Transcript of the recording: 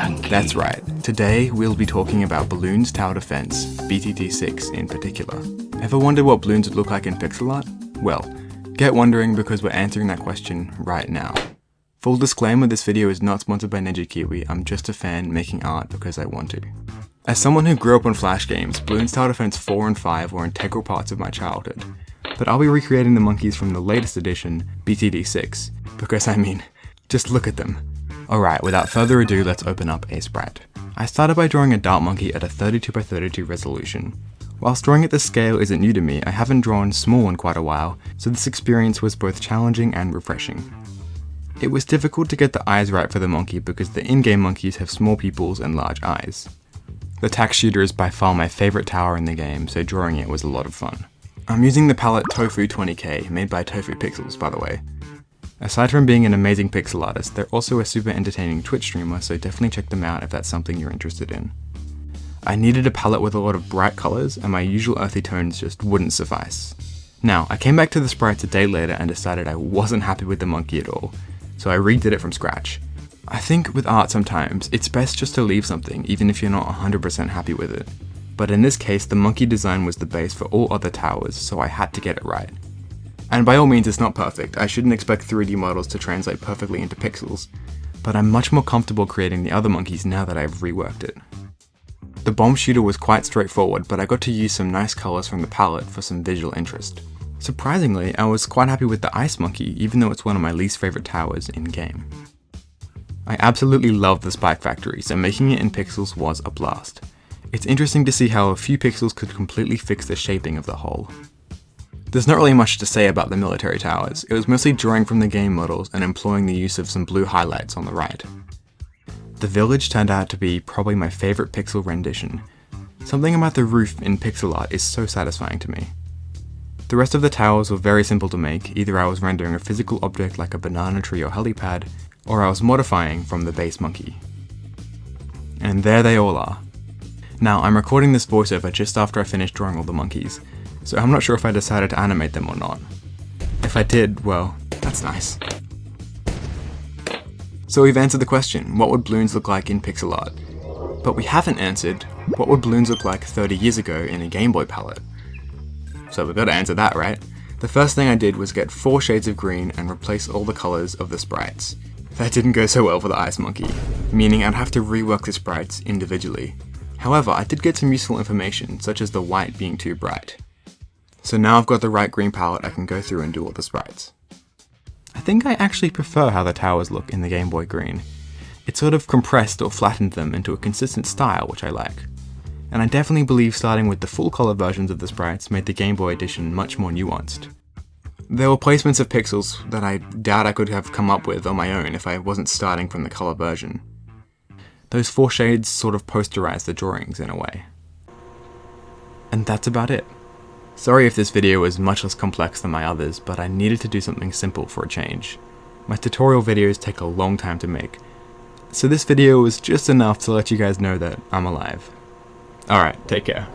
That's right, today we'll be talking about Bloons Tower Defense, BTT6 in particular. Ever wondered what Bloons would look like in pixel art? Well, get wondering because we're answering that question right now. Full disclaimer, this video is not sponsored by Ninja Kiwi, I'm just a fan making art because I want to. As someone who grew up on Flash games, Bloons Tower Defense 4 and 5 were integral parts of my childhood. But I'll be recreating the monkeys from the latest edition, BTT6, because I mean, just look at them. Alright, without further ado, let's open up a sprite. I started by drawing a dart monkey at a 32x32 resolution. Whilst drawing at this scale isn't new to me, I haven't drawn small in quite a while, so this experience was both challenging and refreshing. It was difficult to get the eyes right for the monkey because the in-game monkeys have small pupils and large eyes. The tack shooter is by far my favourite tower in the game, so drawing it was a lot of fun. I'm using the palette Tofu 20K, made by Tofu Pixels by the way. Aside from being an amazing pixel artist, they're also a super entertaining Twitch streamer, so definitely check them out if that's something you're interested in. I needed a palette with a lot of bright colours, and my usual earthy tones just wouldn't suffice. Now, I came back to the sprites a day later and decided I wasn't happy with the monkey at all, so I redid it from scratch. I think with art sometimes, it's best just to leave something even if you're not 100% happy with it. But in this case, the monkey design was the base for all other towers, so I had to get it right. And by all means it's not perfect, I shouldn't expect 3D models to translate perfectly into pixels, but I'm much more comfortable creating the other monkeys now that I've reworked it. The bomb shooter was quite straightforward, but I got to use some nice colours from the palette for some visual interest. Surprisingly, I was quite happy with the ice monkey, even though it's one of my least favourite towers in-game. I absolutely love the spike factory, so making it in pixels was a blast. It's interesting to see how a few pixels could completely fix the shaping of the whole. There's not really much to say about the military towers, it was mostly drawing from the game models and employing the use of some blue highlights on the right. The village turned out to be probably my favourite pixel rendition. Something about the roof in pixel art is so satisfying to me. The rest of the towers were very simple to make, either I was rendering a physical object like a banana tree or helipad, or I was modifying from the base monkey. And there they all are. Now, I'm recording this voiceover just after I finished drawing all the monkeys, so I'm not sure if I decided to animate them or not. If I did, well, that's nice. So we've answered the question, what would Bloons look like in pixel art? But we haven't answered, what would Bloons look like 30 years ago in a Gameboy palette? So we've got to answer that, right? The first thing I did was get 4 shades of green and replace all the colours of the sprites. That didn't go so well for the ice monkey, meaning I'd have to rework the sprites individually. However, I did get some useful information, such as the white being too bright. So now I've got the right green palette, I can go through and do all the sprites. I think I actually prefer how the towers look in the Game Boy green. It sort of compressed or flattened them into a consistent style, which I like. And I definitely believe starting with the full colour versions of the sprites made the Game Boy edition much more nuanced. There were placements of pixels that I doubt I could have come up with on my own if I wasn't starting from the colour version. Those 4 shades sort of posterised the drawings in a way. And that's about it. Sorry if this video was much less complex than my others, but I needed to do something simple for a change. My tutorial videos take a long time to make, so this video was just enough to let you guys know that I'm alive. Alright, take care.